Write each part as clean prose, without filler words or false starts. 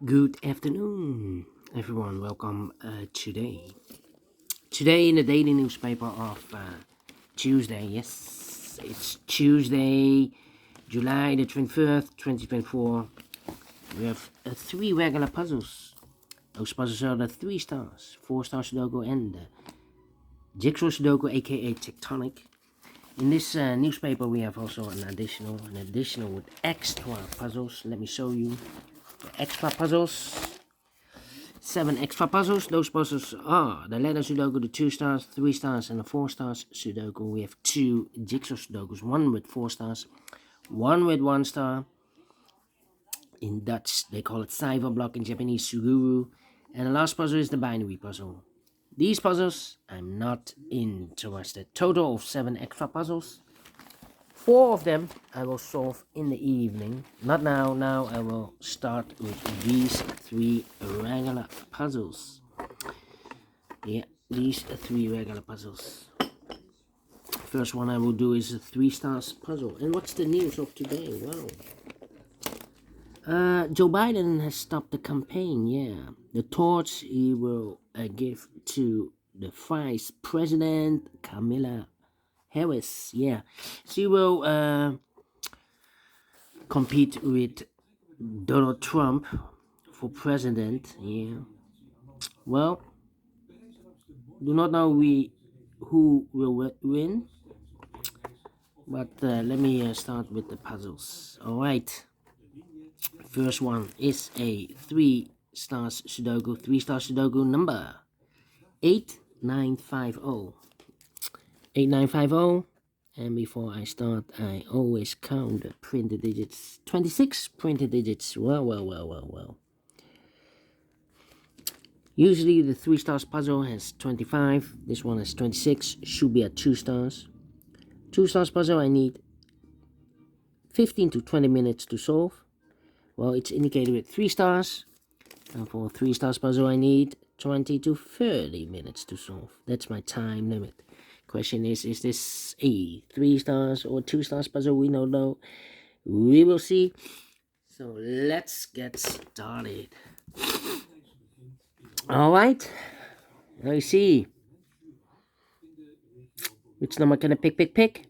Good afternoon, everyone. Welcome today in the daily newspaper of Tuesday. Yes, it's Tuesday, July the 21st, 2024. We have three regular puzzles. Those puzzles are the 3 stars, 4 star Sudoku, and the JigSaw Sudoku, aka Tectonic. In this newspaper, we have also an additional with extra puzzles. Let me show you the extra puzzles. 7 extra puzzles. Those puzzles are the letter Sudoku, the 2 stars, 3 stars, and the 4 stars Sudoku. We have 2 Jigsaw Sudokus, one with 4 stars, one with 1 star. In Dutch, they call it Cyberblock, in Japanese, Suguru. And the last puzzle is the binary puzzle. These puzzles, I'm not interested. Total of 7 extra puzzles. 4 of them I will solve in the evening. Not now. Now I will start with these 3 regular puzzles. Yeah, these 3 regular puzzles. First one I will do is a 3 stars puzzle. And what's the news of today? Wow. Joe Biden has stopped the campaign. Yeah, the torch he will give to the Vice President Kamala Harris. Yeah, she will compete with Donald Trump for president. Yeah, well, do not know who will win, but let me start with the puzzles. All right, first one is a 3 stars Sudoku, 3 star Sudoku number 8950. 8950. And before I start, I always count the printed digits. 26 printed digits. Well. Usually the 3 stars puzzle has 25. This one has 26. Should be at 2 stars. 2 stars puzzle I need 15 to 20 minutes to solve. Well, it's indicated with 3 stars. And for 3 stars puzzle I need 20 to 30 minutes to solve. That's my time limit. Question is this a 3 stars or 2 stars puzzle? We don't know. We will see. So let's get started. Alright. I see. Which number can I pick?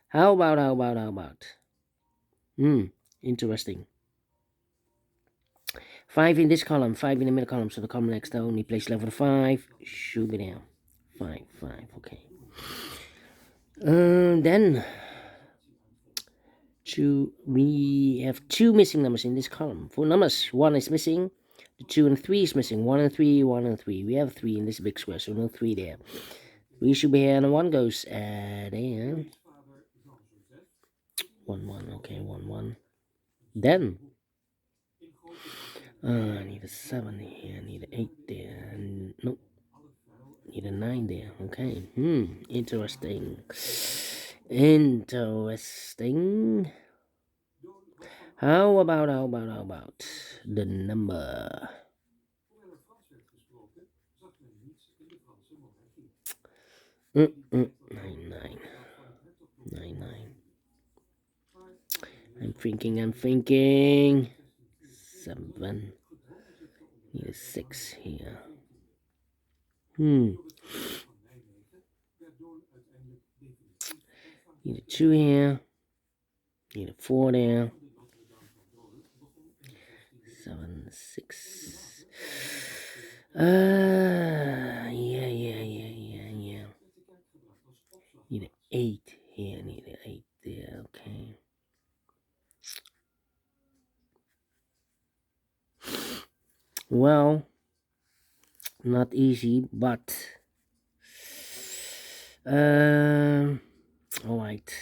How about? Interesting. 5 in this column, 5 in the middle column, so the column next to only place level 5 should be down. 5, okay. Then we have 2 missing numbers in this column. 4 numbers, 1 is missing, the 2 and 3 is missing, 1 and 3, 1 and 3. We have 3 in this big square, so no 3 there. 3 should be here, and 1 goes there. 1, okay, 1. Then I need a 7 here, I need an 8 there, nope. Need a 9 there, okay. Interesting. How about the number 99. I'm thinking 7. Need a 6 here. Need a 2 here. Need a 4 there. 7, 6. Yeah. Need an 8 here. Need an 8 there. Okay. Well, not easy, but alright.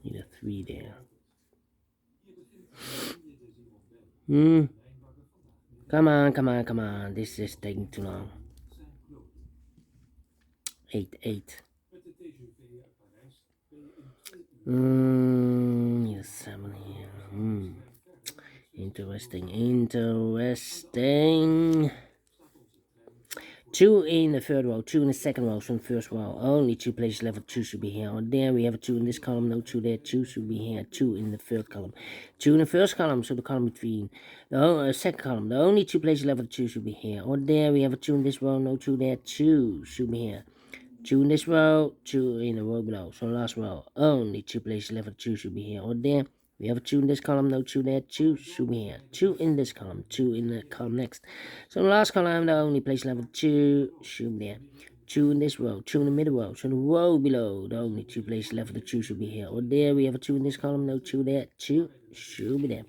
Need a 3 there. Come on. This is taking too long. 8. Need a 7 here. Interesting. 2 in the third row, 2 in the second row from the first row. Only 2 places left of 2 should be here. Or there we have a 2 in this column, no 2 there, 2 should be here, 2 in the third column. 2 in the first column, so the column between the second column. The only 2 places left of 2 should be here. Or there we have a 2 in this row, no 2 there, 2 should be here. 2 in this row, 2 in the row below. So last row, only 2 places left of 2 should be here. Or there, we have a 2 in this column, no 2 there, 2 should be here. 2 in this column, 2 in the column next. So the last column, the only place left of 2 should be there. 2 in this row, 2 in the middle row. So the row below, the only 2 places left of the 2 should be here. Or there, we have a 2 in this column, no 2 there, 2 should be there.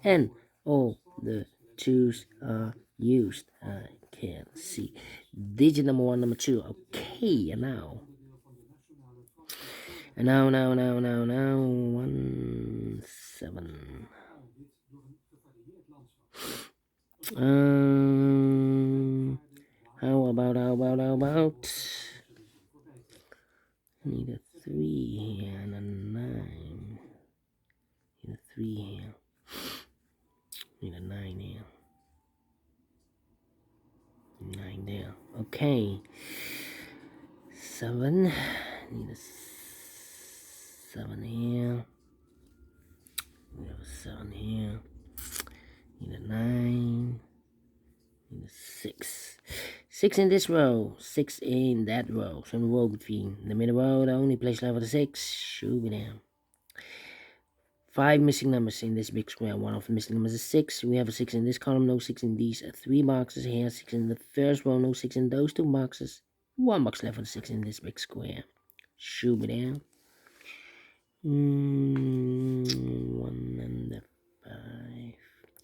And all the 2's are used. I can see. Digit number 1, number 2. Okay, and now. 1, 7. How about? Need a 3 here and a 9. Need a 3 here. Need a 9 here. 9 there. Okay. 7. Need a 7 here. We have a 7 here. Need a 9. Need a 6. 6 in this row. 6 in that row. So the row between the middle row, the only place left for the 6 should be there. 5 missing numbers in this big square. One of the missing numbers is 6. We have a 6 in this column, no 6 in these 3 boxes here. 6 in the first row, no 6 in those 2 boxes. 1 box left for the 6 in this big square. Should be there. 1 and the 5.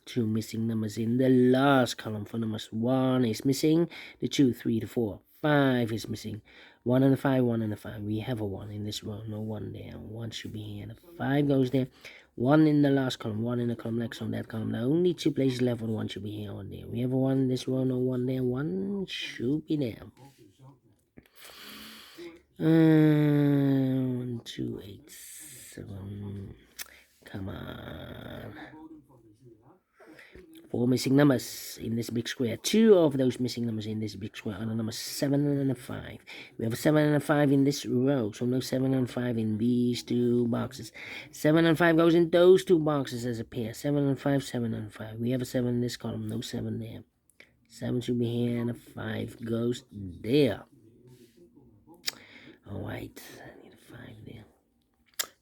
2 missing numbers in the last column for numbers. 1 is missing. The 2, 3, the 4, 5 is missing. 1 and the 5, 1 and the 5. We have a 1 in this row. No 1 there. 1 should be here. The 5 goes there. 1 in the last column. 1 in the column next on that column. The only 2 places left with 1 should be here or there. We have a 1 in this row. No 1 there. 1 should be there. 1, 2, 8, 7. Come on. 4 missing numbers in this big square. 2 of those missing numbers in this big square are the numbers 7 and a 5. We have a 7 and a 5 in this row, so no 7 and 5 in these 2 boxes. 7 and 5 goes in those 2 boxes as a pair. 7 and 5, 7 and 5. We have a 7 in this column, no 7 there. 7 should be here, and a 5 goes there. Alright, I need a 5 there.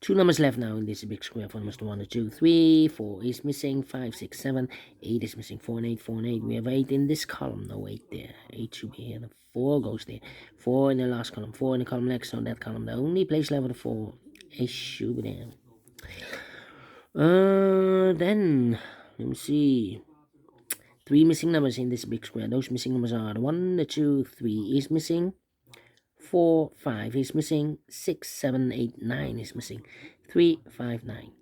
2 numbers left now in this big square for numbers 1, 2, 3, 4 is missing, 5, 6, 7, 8 is missing, 4 and 8, 4 and 8. We have 8 in this column, no 8 there. 8 should be here, and 4 goes there. 4 in the last column, 4 in the column next on that column. The only place left for the 4 is should be there. Then, let me see. 3 missing numbers in this big square. Those missing numbers are the 1, the 2, 3 is missing. 4, 5 is missing. 6, 7, 8, 9 is missing. 3, 5, 9.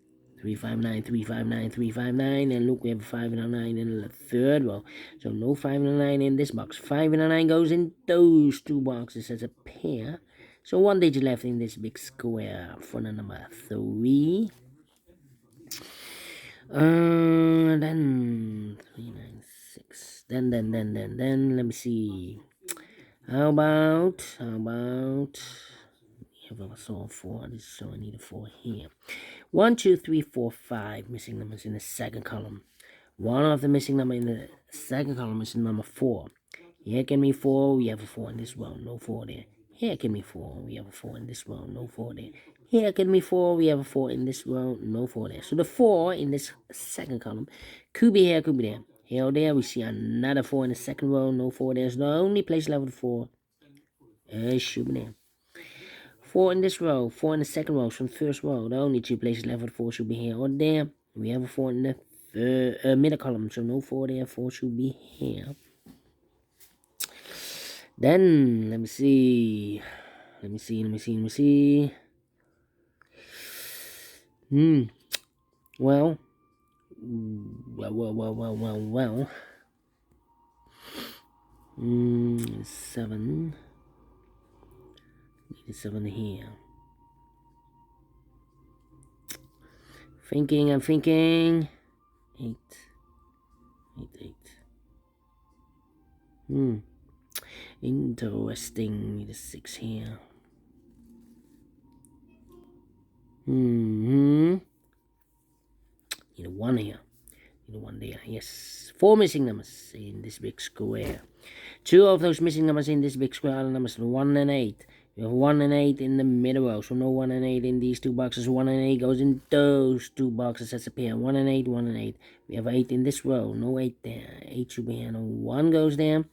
3, 5, 9, 3, 5, 9, 3, 5, 9. And look, we have a 5 and a 9 in the third row. So no 5 and a 9 in this box. 5 and a 9 goes in those 2 boxes as a pair. So 1 digit left in this big square for the number 3. Then 3, 9, 6. Then let me see. How about we have a 4. So I need a 4 here. 1, 2, 3, 4, 5 missing numbers in the second column. One of the missing number in the second column is number 4. Here can be 4. We have a 4 in this row. No 4 there. Here can be 4. We have a 4 in this row. No 4 there. Here can be 4. We have a 4 in this row. No 4 there. So the 4 in this second column could be here, could be there. Here or there, we see another 4 in the second row. No 4 there. So the only place left with 4 should be there. 4 in this row. 4 in the second row from the first row. The only 2 places left with 4 should be here or there. We have a 4 in the middle column. So no 4 there. 4 should be here. Then, let me see. Well. 7. Need a 7 here. I'm thinking. 8. Interesting. The 6 here. Need a 1 here. Need a 1 there. Yes. 4 missing numbers in this big square. 2 of those missing numbers in this big square are the numbers 1 and 8. We have 1 and 8 in the middle row, so no 1 and 8 in these 2 boxes. 1 and 8 goes in those 2 boxes as a pair. 1 and 8, 1 and 8. We have 8 in this row, no 8 there. 8 should be here, no 1 goes there.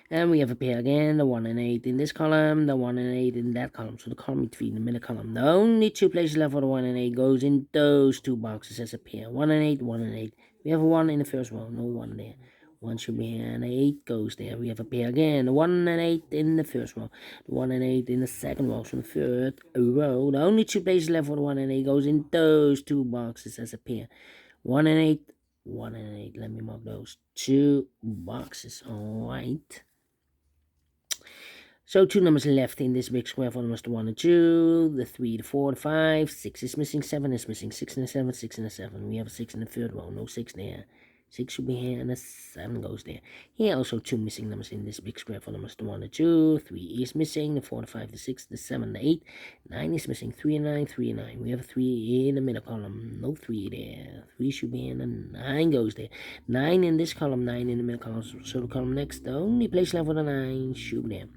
And we have a pair again, the 1 and 8 in this column, the 1 and 8 in that column. So the column between the middle column. The only 2 places left for the 1 and 8 goes in those 2 boxes as a pair. 1 and 8, 1 and 8. We have a 1 in the first row, no 1 there. 1 should be here, and 8 goes there. We have a pair again, the 1 and 8 in the first row, the 1 and 8 in the second row. So the third row, the only 2 places left for the 1 and 8 goes in those 2 boxes as a pair. 1 and 8, 1 and 8. Let me mark those 2 boxes, alright. So 2 numbers left in this big square for numbers 1 and 2, the 3, the 4, the 5, 6 is missing, 7 is missing, 6 and a 7, 6 and a 7. We have a 6 in the third row, no 6 there. 6 should be here, and a 7 goes there. Here also 2 missing numbers in this big square for numbers 1 and 2, 3 is missing, the 4, the 5, the 6, the 7, the 8, 9 is missing, 3 and 9, 3 and 9. We have a 3 in the middle column, no 3 there. 3 should be here, and 9 goes there. 9 in this column, 9 in the middle column, so the column next, the only place left for the 9 should be there.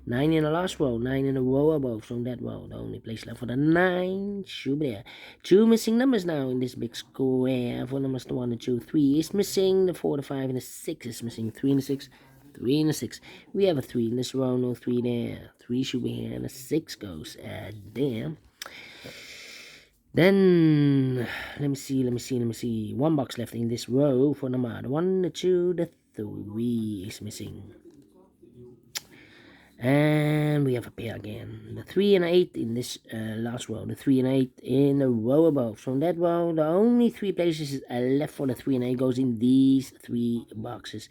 9 in the last row, 9 in the row above, so that row, the only place left for the 9 should be there. 2 missing numbers now in this big square for numbers 1 and 2. 3 is missing, the 4, the 5, and the 6 is missing. 3 and the 6, 3 and the 6. We have a 3 in this row, no 3 there. 3 should be here, and the 6 goes there. Then, let me see. 1 box left in this row for number 1, the 2, the 3 is missing. And we have a pair again. The 3 and 8 in this last row. The 3 and 8 in the row above. So in that row, the only 3 places left for the 3 and 8 goes in these 3 boxes.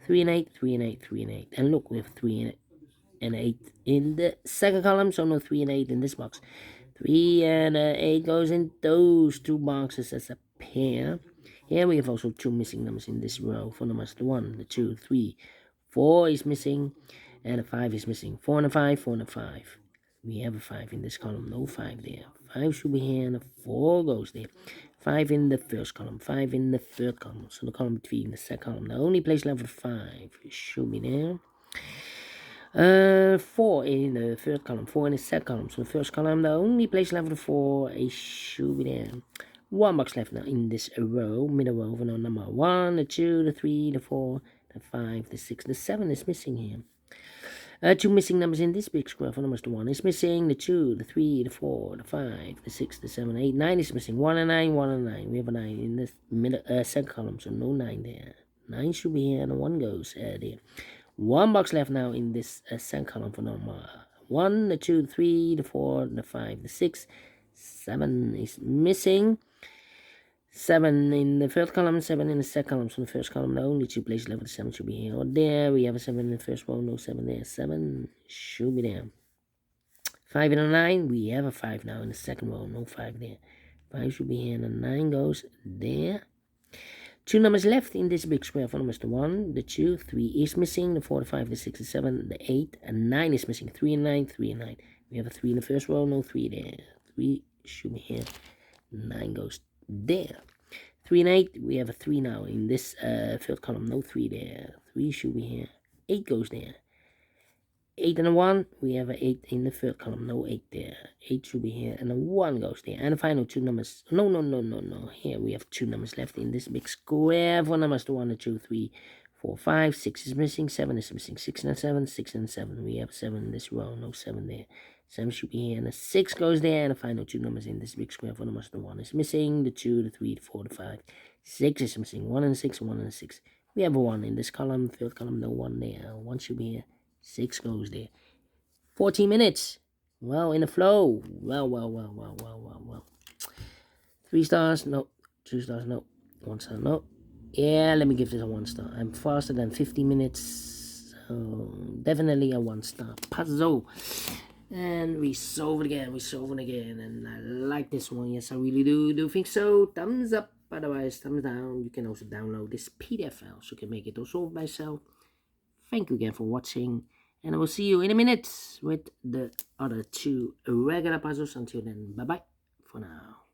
3 and 8, 3 and 8, 3 and 8. And look, we have 3 and 8 in the second column. So no 3 and 8 in this box. 3 and 8 goes in those 2 boxes as a pair. Here we have also 2 missing numbers in this row. For numbers the 1, the 2, 3. 4 is missing. And a 5 is missing. 4 and a 5, 4 and a 5. We have a 5 in this column, no 5 there. 5 should be here, and a 4 goes there. 5 in the first column, 5 in the third column. So the column between the second column. The only place left for 5 should be there. 4 in the third column, 4 in the second column. So the first column, the only place left for 4 should be there. 1 box left now in this row, middle row for number 1, the 2, the 3, the 4, the 5, the 6, the 7 is missing here. 2 missing numbers in this big square for numbers 1 is missing, the 2, the 3, the 4, the 5, the 6, the 7, 8, 9 is missing, 1 and 9, 1 and 9. We have a 9 in this middle, second column, so no 9 there. 9 should be here, and 1 goes there. 1 box left now in this second column for number 1, the 2, the 3, the 4, the 5, the 6, 7 is missing. 7 in the first column, 7 in the second column. So the first column, the only 2 places left for the 7 should be here or there. We have a 7 in the first row, no 7 there. 7 should be there. 5 in the 9, we have a 5 now in the second row, no 5 there. 5 should be here, and the 9 goes there. 2 numbers left in this big square for numbers the 1, the 2, 3 is missing, the 4, the 5, the 6, the 7, the 8, and 9 is missing. 3 and 9, 3 and 9. We have a 3 in the first row, no 3 there. 3 should be here. 9 goes there. 3 and 8, we have a 3 now in this third column, no 3 there. 3 should be here. 8 goes there. 8 and a 1, we have a 8 in the third column, no 8 there. 8 should be here, and a 1 goes there. And the final 2 numbers, no. Here we have 2 numbers left in this big square for numbers 1, 2, 3, 4, 5, 6 is missing, 7 is missing, 6 and a 7, 6 and 7. We have 7 in this row, no 7 there. 7 should be here, and a 6 goes there, and the final 2 numbers in this big square for numbers the 1 is missing, the 2, the 3, the 4, the 5, 6 is missing, 1 and a 6, 1 and a 6. We have a 1 in this column, third column, no 1 there. 1 should be here, 6 goes there. 14 minutes. Well, in the flow. Well. 3 stars, no. 2 stars, no. 1 star, no. Yeah, let me give this a 1 star. I'm faster than 50 minutes, so definitely a 1 star puzzle. And we solve it again, and I like this one. Yes, I really do think so. Thumbs up, otherwise thumbs down. You can also download this PDF file so you can make it all solved by yourself. Thank you again for watching, And I will see you in a minute with the other 2 regular puzzles. Until then, bye-bye for now.